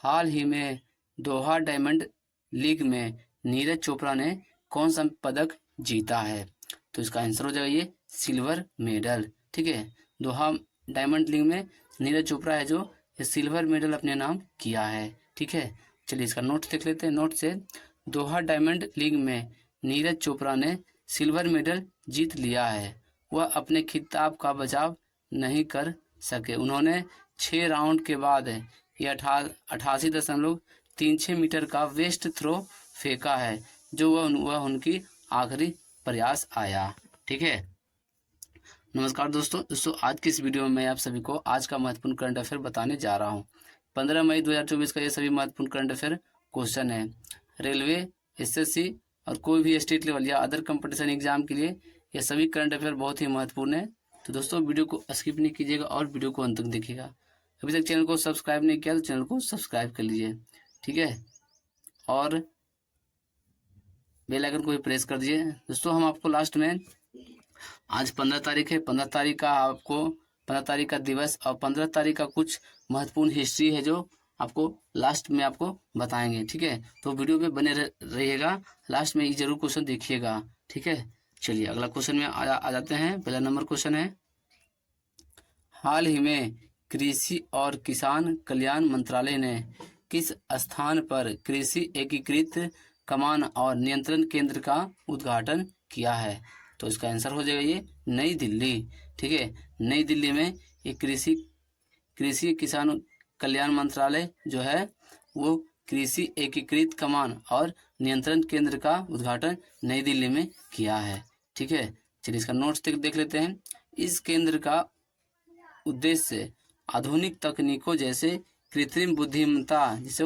हाल ही में दोहा diamond league में नीरज चोपड़ा ने कौन सा पदक जीता है? तो इसका आंसर हो जाएगा ये सिल्वर मेडल। ठीक है, दोहा डायमंड लीग में नीरज चोपड़ा है जो ये सिल्वर मेडल अपने नाम किया है। ठीक है, चलिए इसका नोट देख लेते हैं। नोट से दोहा डायमंड लीग में नीरज चोपड़ा ने सिल्वर मेडल जीत लिया है। वह अपने खिताब का बचाव नहीं कर सके। उन्होंने 6 राउंड के बाद ये 88.36 मीटर का वेस्ट थ्रो फेंका है, जो वह उनकी आखिरी प्रयास आया। ठीक है, नमस्कार दोस्तों आज की इस वीडियो में मैं आप सभी को आज का महत्वपूर्ण करंट अफेयर बताने जा रहा हूं। 15 मई 2024 का ये सभी महत्वपूर्ण करंट अफेयर क्वेश्चन है। रेलवे, एसएससी और कोई भी स्टेट लेवल या अदर कंपटीशन एग्जाम के लिए ये सभी करंट अफेयर बहुत ही महत्वपूर्ण है। तो दोस्तों वीडियो को स्किप नहीं कीजिएगा और वीडियो को अंत तक देखिएगा। अभी तक चैनल को सब्सक्राइब नहीं किया तो चैनल को सब्सक्राइब कर लीजिए। ठीक है, और बेल आइकन को भी प्रेस कर दीजिए। दोस्तों हम आपको लास्ट में आज 15 तारीख है, 15 तारीख का आपको 15 तारीख का दिवस और 15 तारीख का कुछ महत्वपूर्ण हिस्ट्री है जो आपको लास्ट में आपको बताएंगे। ठीक है, तो वीडियो पे बने रहिएगा, लास्ट में ये जरूर क्वेश्चन देखिएगा। ठीक है, चलिए अगला क्वेश्चन में आ जाते हैं। पहला नंबर क्वेश्चन है, हाल ही में कृषि और किसान कल्याण मंत्रालय ने किस स्थान पर कृषि एकीकृत कमान और नियंत्रण केंद्र का उद्घाटन किया है? तो इसका आंसर हो जाएगा ये नई दिल्ली। ठीक है, नई दिल्ली में ये कृषि किसान कल्याण मंत्रालय जो है वो कृषि एकीकृत कमान और नियंत्रण केंद्र का उद्घाटन नई दिल्ली में किया है। ठीक है, चलिए इसका नोट्स देख लेते हैं। इस केंद्र का उद्देश्य आधुनिक तकनीकों जैसे कृत्रिम बुद्धिमत्ता जिसे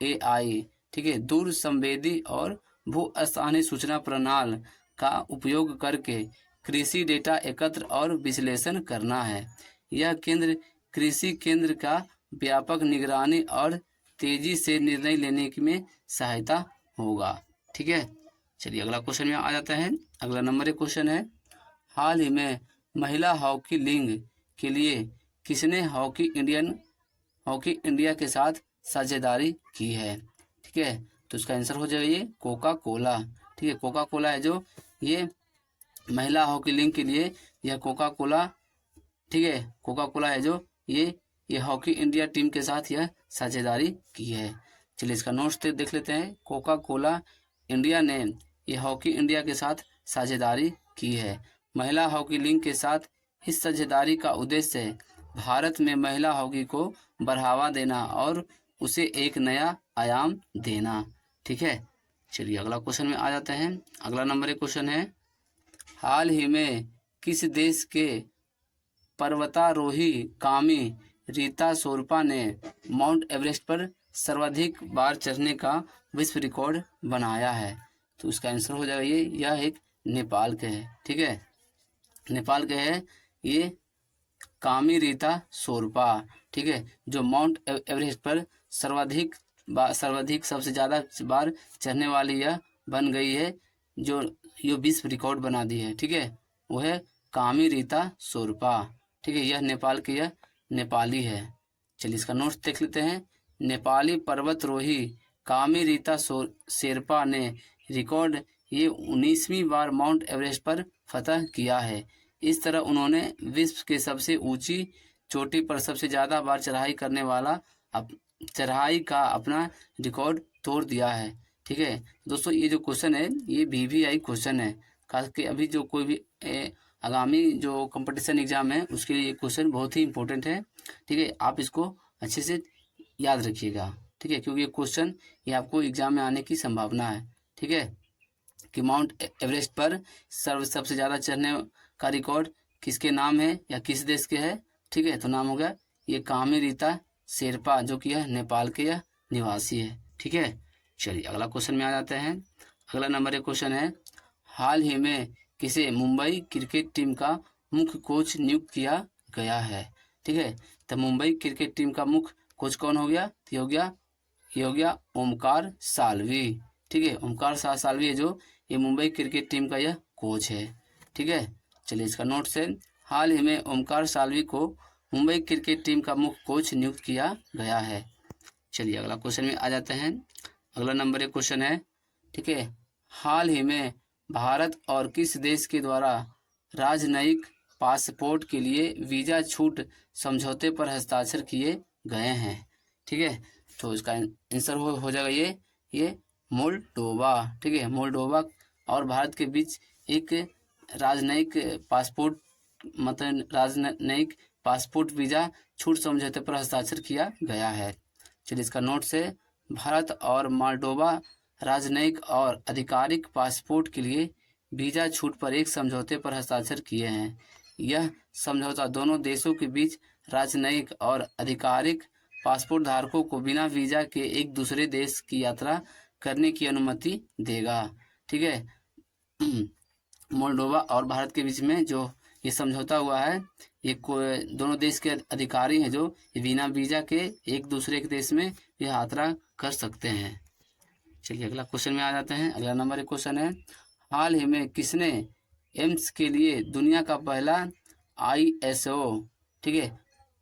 AI, ठीक है, दूर संवेदी और भू स्थानीय सूचना प्रणाली का उपयोग करके कृषि डेटा एकत्र और विश्लेषण करना है। यह केंद्र कृषि केंद्र का व्यापक निगरानी और तेजी से निर्णय लेने में सहायता होगा। ठीक है, चलिए अगला क्वेश्चन में आ जाता है। अगला नंबर एक क्वेश्चन है, हाल ही में महिला हॉकी लीग के लिए किसने हॉकी इंडिया के साथ साझेदारी की है? ठीक है, तो इसका आंसर हो जाएगा ये कोका कोला। ठीक है, कोका कोला है जो ये महिला हॉकी लीग के लिए यह कोका कोला, ठीक है, कोका कोला है जो ये हॉकी इंडिया टीम के साथ यह साझेदारी की है। चलिए इसका नोट्स देख लेते हैं। कोका कोला इंडिया ने ये हॉकी इंडिया के साथ साझेदारी की है। महिला हॉकी लीग के साथ इस साझेदारी का उद्देश्य है भारत में महिला हॉकी को बढ़ावा देना और उसे एक नया आयाम देना। ठीक है, चलिए अगला क्वेश्चन में आ जाते हैं। अगला नंबर एक क्वेश्चन है, हाल ही में किस देश के पर्वतारोही कामी रीता शोरपा ने माउंट एवरेस्ट पर सर्वाधिक बार चढ़ने का विश्व रिकॉर्ड बनाया है? तो इसका आंसर हो जाएगा यह एक नेपाल के है। ठीक है, नेपाल के है ये कामी रीता शोरपा। ठीक है, जो माउंट एवरेस्ट पर सर्वाधिक सबसे ज़्यादा बार चढ़ने वाली यह बन गई है, जो ये विश्व रिकॉर्ड बना दी है। ठीक है, वो है कामी रीता शोरपा। ठीक है, यह नेपाल की यह नेपाली है। चलिए इसका नोट्स देख लेते हैं। नेपाली पर्वतरोही कामी रीता शेरपा ने रिकॉर्ड ये 19वीं बार माउंट एवरेस्ट पर फतह किया है। इस तरह उन्होंने विश्व के सबसे ऊंची चोटी पर सबसे ज़्यादा बार चढ़ाई करने वाला चढ़ाई का अपना रिकॉर्ड तोड़ दिया है। ठीक है दोस्तों, ये जो क्वेश्चन है ये VVI क्वेश्चन है, खास के अभी जो कोई भी आगामी जो कंपटीशन एग्जाम है उसके लिए ये क्वेश्चन बहुत ही इंपॉर्टेंट है। ठीक है, आप इसको अच्छे से याद रखिएगा। ठीक है, क्योंकि ये क्वेश्चन ये आपको एग्जाम में आने की संभावना है। ठीक है, कि माउंट एवरेस्ट पर सबसे ज़्यादा चढ़ने का रिकॉर्ड किसके नाम है या किस देश के है? ठीक है, तो नाम हो गया ये कामी रीता शेरपा, जो कि यह नेपाल के यह निवासी है। ठीक है, चलिए अगला क्वेश्चन में आ जाते हैं। अगला नंबर एक क्वेश्चन है, हाल ही में किसे मुंबई क्रिकेट टीम का मुख्य कोच नियुक्त किया गया है? ठीक है, तो मुंबई क्रिकेट टीम का मुख्य कोच कौन हो गया? ये हो गया ओमकार साल्वी। ठीक है, ओमकार साल्वी है जो ये मुंबई क्रिकेट टीम का यह कोच है। ठीक है, चलिए इसका नोट से, हाल ही में ओमकार साल्वी को मुंबई क्रिकेट टीम का मुख्य कोच नियुक्त किया गया है। चलिए अगला क्वेश्चन में आ जाते हैं। अगला नंबर एक क्वेश्चन है, ठीक है, हाल ही में भारत और किस देश के द्वारा राजनयिक पासपोर्ट के लिए वीज़ा छूट समझौते पर हस्ताक्षर किए गए हैं? ठीक है, तो इसका आंसर हो जाएगा ये मोल्डोवा। ठीक है, मोल्डोवा और भारत के बीच एक राजनयिक पासपोर्ट मतलब राजनयिक पासपोर्ट वीज़ा छूट समझौते पर हस्ताक्षर किया गया है। चलिए इसका नोट्स है, भारत और मोल्डोवा राजनयिक और आधिकारिक पासपोर्ट के लिए वीज़ा छूट पर एक समझौते पर हस्ताक्षर किए हैं। यह समझौता दोनों देशों के बीच राजनयिक और आधिकारिक पासपोर्ट धारकों को बिना वीज़ा के एक दूसरे देश की यात्रा करने की अनुमति देगा। ठीक है, मोल्डोवा और भारत के बीच में जो ये समझौता हुआ है, ये दोनों देश के अधिकारी हैं जो बिना वीज़ा के एक दूसरे के देश में यह यात्रा कर सकते हैं। चलिए अगला क्वेश्चन में आ जाते हैं। अगला नंबर एक क्वेश्चन है, हाल ही में किसने एम्स के लिए दुनिया का पहला ISO, ठीक है,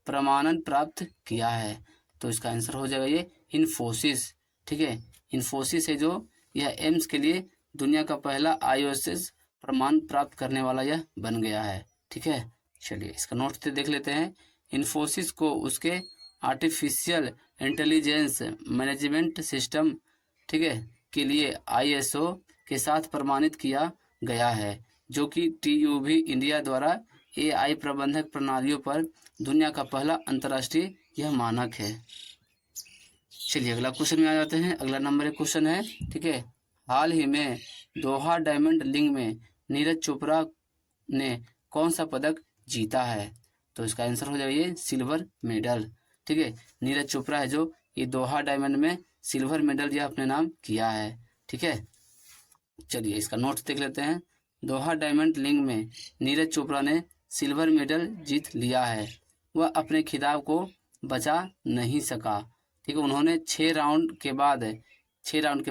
प्रमाणन प्राप्त किया है? तो इसका आंसर हो जाएगा ये इन्फोसिस। ठीक है, इन्फोसिस है जो यह एम्स के लिए दुनिया का पहला ISO प्रमाण प्राप्त करने वाला यह बन गया है। ठीक है, चलिए इसका नोट से देख लेते हैं। इन्फोसिस को उसके आर्टिफिशियल इंटेलिजेंस मैनेजमेंट सिस्टम, ठीक है, के लिए ISO के साथ प्रमाणित किया गया है, जो कि TUV इंडिया द्वारा AI प्रबंधक प्रणालियों पर दुनिया का पहला अंतर्राष्ट्रीय यह मानक है। चलिए अगला क्वेश्चन में आ जाते हैं। अगला नंबर एक क्वेश्चन है, ठीक है, हाल ही में दोहा डायमंड लीग में नीरज चोपड़ा ने कौन सा पदक जीता है? तो इसका आंसर हो जाएगा ये सिल्वर मेडल। ठीक है, नीरज चोपड़ा है जो ये दोहा डायमंड में सिल्वर मेडल यह अपने नाम किया है। ठीक है, चलिए इसका नोट्स देख लेते हैं। दोहा डायमंड लीग में नीरज चोपड़ा ने सिल्वर मेडल जीत लिया है। वह अपने खिताब को बचा नहीं सका। ठीक है, उन्होंने 6 राउंड के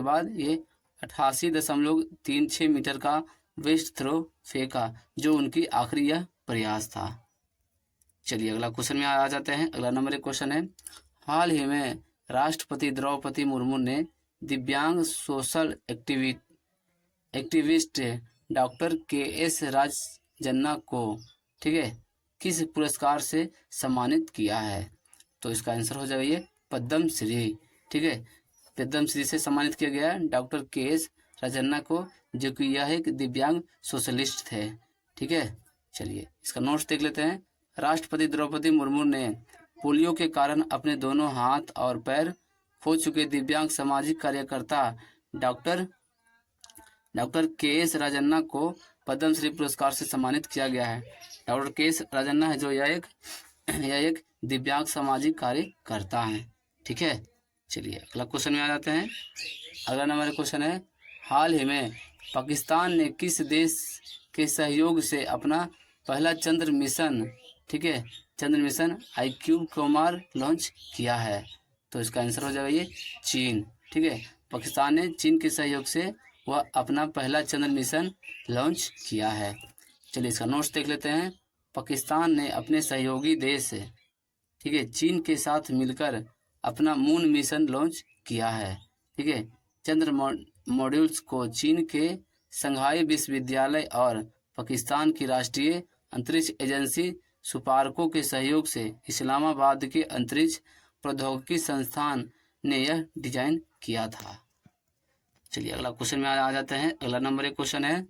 बाद ये 88.36 मीटर का वेस्ट थ्रो फेंका, जो उनकी आखिरी यह प्रयास था। चलिए अगला क्वेश्चन में आ जाते हैं। अगला नंबर एक क्वेश्चन है, हाल ही में राष्ट्रपति द्रौपदी मुर्मू ने दिव्यांग social activist doctor KS Rajanna को, ठीक है, किस पुरस्कार से सम्मानित किया है? तो इसका आंसर हो जाएगा ये पद्म श्री। ठीक है, पद्म श्री से सम्मानित किया गया डॉक्टर KS राजन्ना को, जो कि यह एक दिव्यांग सोशलिस्ट थे। ठीक है, चलिए इसका नोट्स देख लेते हैं। राष्ट्रपति द्रौपदी मुर्मू ने पोलियो के कारण अपने दोनों हाथ और पैर खो चुके दिव्यांग सामाजिक कार्यकर्ता डॉक्टर KS राजन्ना को पद्मश्री पुरस्कार से सम्मानित किया गया है। डॉक्टर KS राजन्ना है जो यह एक दिव्यांग सामाजिक कार्यकर्ता हैं। ठीक है, चलिए अगला क्वेश्चन में आ जाते हैं। अगला नंबर क्वेश्चन है, हाल ही में पाकिस्तान ने किस देश के सहयोग से अपना पहला चंद्र मिशन, ठीक है, चंद्र मिशन IQ-COMAR लॉन्च किया है? तो इसका आंसर हो जाएगा ये चीन। ठीक है, पाकिस्तान ने चीन के सहयोग से वह अपना पहला चंद्र मिशन लॉन्च किया है। चलिए इसका नोट्स देख लेते हैं। पाकिस्तान ने अपने सहयोगी देश, ठीक है, चीन के साथ मिलकर अपना मून मिशन लॉन्च किया है। ठीक है, चंद्र मॉड्यूल्स को चीन के संघाई विश्वविद्यालय और पाकिस्तान की राष्ट्रीय अंतरिक्ष एजेंसी सुपार्को के सहयोग से इस्लामाबाद के अंतरिक्ष प्रौद्योगिकी संस्थान ने यह डिजाइन किया था। चलिए अगला क्वेश्चन में आ जाते हैं। अगला नंबर एक क्वेश्चन है,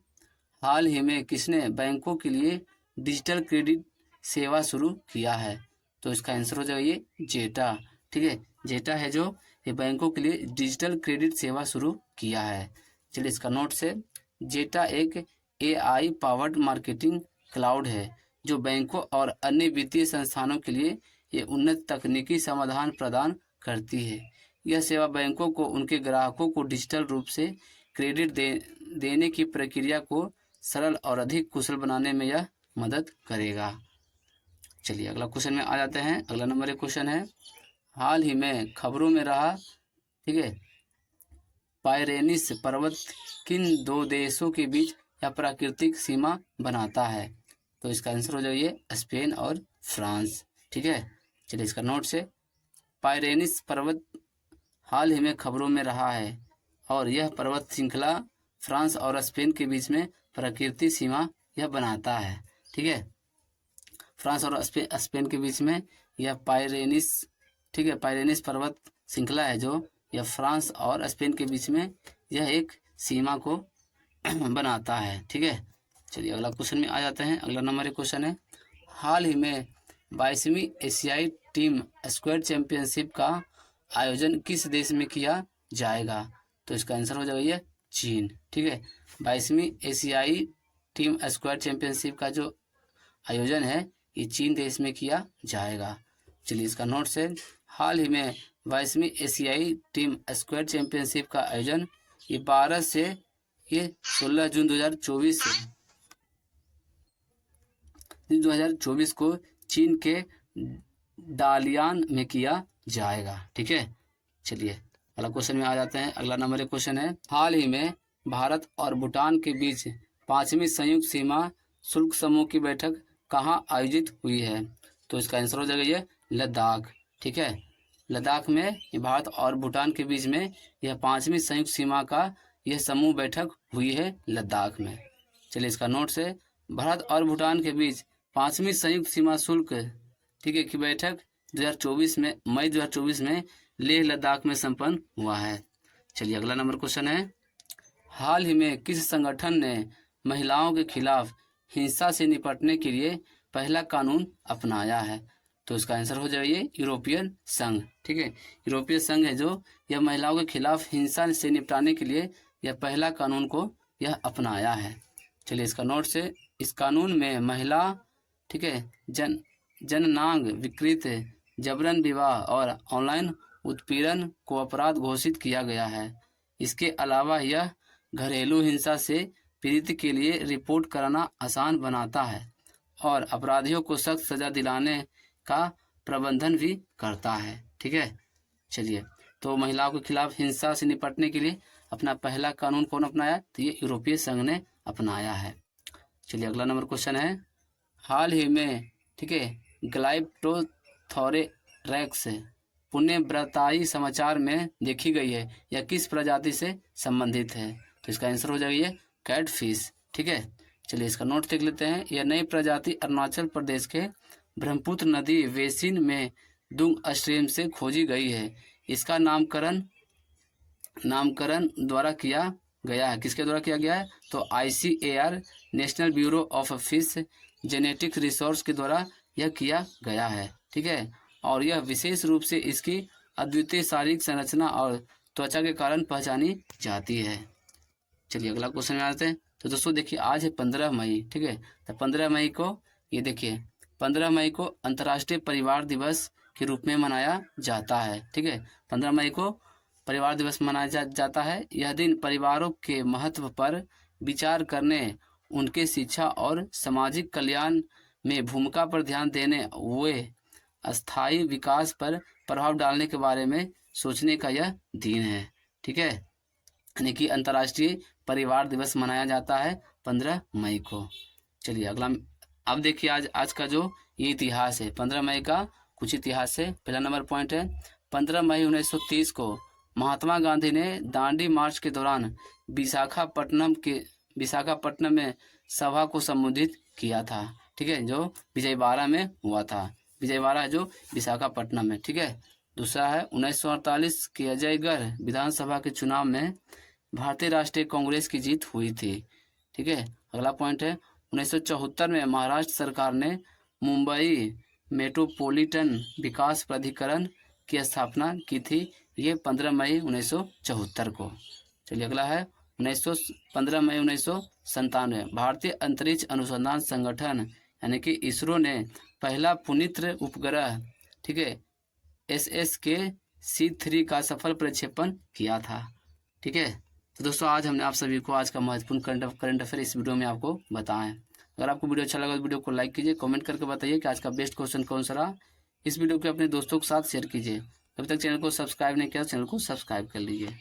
हाल ही में किसने बैंकों के लिए डिजिटल क्रेडिट सेवा शुरू किया है? तो इसका आंसर हो जाएगा ये जेटा। ठीक है, जेटा है जो ये बैंकों के लिए डिजिटल क्रेडिट सेवा शुरू किया है। चलिए इसका नोट से, जेटा एक AI पावर्ड मार्केटिंग क्लाउड है जो बैंकों और अन्य वित्तीय संस्थानों के लिए ये उन्नत तकनीकी समाधान प्रदान करती है। यह सेवा बैंकों को उनके ग्राहकों को डिजिटल रूप से क्रेडिट देने की प्रक्रिया को सरल और अधिक कुशल बनाने में यह मदद करेगा। चलिए अगला क्वेश्चन में आ जाते हैं। अगला नंबर एक क्वेश्चन है, हाल ही में खबरों में रहा, ठीक है, पायरेनिस पर्वत किन 2 देशों के बीच यह प्राकृतिक सीमा बनाता है? तो इसका आंसर हो जाएगा स्पेन और फ्रांस। ठीक है, चलिए इसका नोट से, पायरेनिस पर्वत हाल ही में खबरों में रहा है और यह पर्वत श्रृंखला फ्रांस और स्पेन के बीच में प्राकृतिक सीमा यह बनाता है। ठीक है, फ्रांस और स्पेन के बीच में यह पाइरेनिस, ठीक है, पाइरेनिस पर्वत श्रृंखला है जो यह फ्रांस और स्पेन के बीच में यह एक सीमा को बनाता है। ठीक है, चलिए अगला क्वेश्चन में आ जाते हैं। अगला नंबर एक क्वेश्चन है, हाल ही में 22वीं एशियाई टीम स्क्वाड चैंपियनशिप का आयोजन किस देश में किया जाएगा? तो इसका आंसर हो जाएगा ये चीन। ठीक है, 22वीं एशियाई टीम स्क्वाड चैंपियनशिप का जो आयोजन है ये चीन देश में किया जाएगा। चलिए इसका नोट्स है, हाल ही में 22वीं एशियाई टीम स्क्वाड चैंपियनशिप का आयोजन ये 12 से ये 16 जून 2024 को चीन के डालियान में किया जाएगा। ठीक है, चलिए अगला क्वेश्चन में आ जाते हैं। अगला नंबर एक क्वेश्चन है, हाल ही में भारत और भूटान के बीच 5वीं संयुक्त सीमा शुल्क समूह की बैठक कहाँ आयोजित हुई है? तो इसका आंसर हो जाएगा ये लद्दाख। ठीक है, लद्दाख में भारत और भूटान के बीच में यह 5वीं संयुक्त सीमा का यह समूह बैठक हुई है लद्दाख में। चलिए इसका नोट्स है, भारत और भूटान के बीच 5वीं संयुक्त सीमा शुल्क, ठीक है, की बैठक 2024 में मई 2024 में लेह लद्दाख में संपन्न हुआ है। चलिए अगला नंबर क्वेश्चन है, हाल ही में किस संगठन ने महिलाओं के खिलाफ हिंसा से निपटने के लिए पहला कानून अपनाया है? तो इसका आंसर हो जाएगा ये यूरोपियन संघ। ठीक है, यूरोपीय संघ है जो यह महिलाओं के खिलाफ हिंसा से निपटाने के लिए यह पहला कानून को यह अपनाया है। चलिए इसका नोट से, इस कानून में महिला, ठीक है, जननांग विकृत, जबरन विवाह और ऑनलाइन उत्पीड़न को अपराध घोषित किया गया है। इसके अलावा यह घरेलू हिंसा से पीड़ित के लिए रिपोर्ट कराना आसान बनाता है और अपराधियों को सख्त सजा दिलाने का प्रबंधन भी करता है। ठीक है, चलिए तो महिलाओं के खिलाफ हिंसा से निपटने के लिए अपना पहला कानून कौन अपनाया? तो ये यूरोपीय संघ ने अपनाया है। चलिए अगला नंबर क्वेश्चन है, हाल ही में, ठीक है, ग्लाइप्टोथोरेक्स पुण्यव्रताई समाचार में देखी गई है, यह किस प्रजाति से संबंधित है? तो इसका आंसर हो जाएगा ये कैटफिश। ठीक है, चलिए इसका नोट देख लेते हैं। यह नई प्रजाति अरुणाचल प्रदेश के ब्रह्मपुत्र नदी बेसिन में दुंग स्ट्रीम से खोजी गई है। इसका नामकरण द्वारा किया गया है। किसके द्वारा किया गया है? तो ICAR national bureau of fish genetic resource के द्वारा यह किया गया है। ठीक है, और यह विशेष रूप से इसकी अद्वितीय शारीरिक संरचना और त्वचा के कारण पहचानी जाती है। चलिए अगला क्वेश्चन में आते हैं। तो दोस्तों देखिए, आज है 15 मई। ठीक है, तो 15 मई को ये देखिए 15 मई को अंतर्राष्ट्रीय परिवार दिवस के रूप में मनाया जाता है। ठीक है, 15 मई को परिवार दिवस मनाया जाता है। यह दिन परिवारों के महत्व पर विचार करने, उनके शिक्षा और सामाजिक कल्याण में भूमिका पर ध्यान देने, वे अस्थायी विकास पर प्रभाव डालने के बारे में सोचने का यह दिन है। ठीक है, यानी कि अंतर्राष्ट्रीय परिवार दिवस मनाया जाता है 15 मई को। चलिए अगला, अब देखिए आज का जो ये इतिहास है 15 मई का, कुछ इतिहास है। पहला नंबर पॉइंट है, 15 मई 1930 को महात्मा गांधी ने दांडी मार्च के दौरान विशाखापट्टनम में सभा को संबोधित किया था। ठीक है, जो विजयवाड़ा में हुआ था। विजयवाड़ा जो विशाखापट्टनम में। ठीक है, दूसरा है 1948 के अजयगढ़ विधानसभा के चुनाव में भारतीय राष्ट्रीय कांग्रेस की जीत हुई थी। ठीक है, अगला पॉइंट है 1974 में महाराष्ट्र सरकार ने मुंबई मेट्रोपॉलिटन विकास प्राधिकरण की स्थापना की थी, ये 15 मई 1974 को। चलिए अगला है 15 मई 1997 भारतीय अंतरिक्ष अनुसंधान संगठन यानी कि इसरो ने पहला पुनित्र उपग्रह, ठीक है, SSK-C3 का सफल प्रक्षेपण किया था। ठीक है, तो दोस्तों आज हमने आप सभी को आज का महत्वपूर्ण करंट अफेयर इस वीडियो में आपको बताएं। अगर आपको वीडियो अच्छा लगा तो वीडियो को लाइक कीजिए, कमेंट करके बताइए कि आज का बेस्ट क्वेश्चन कौन सा रहा। इस वीडियो को अपने दोस्तों के साथ शेयर कीजिए। अभी तक चैनल को सब्सक्राइब नहीं किया, चैनल को सब्सक्राइब कर लीजिए।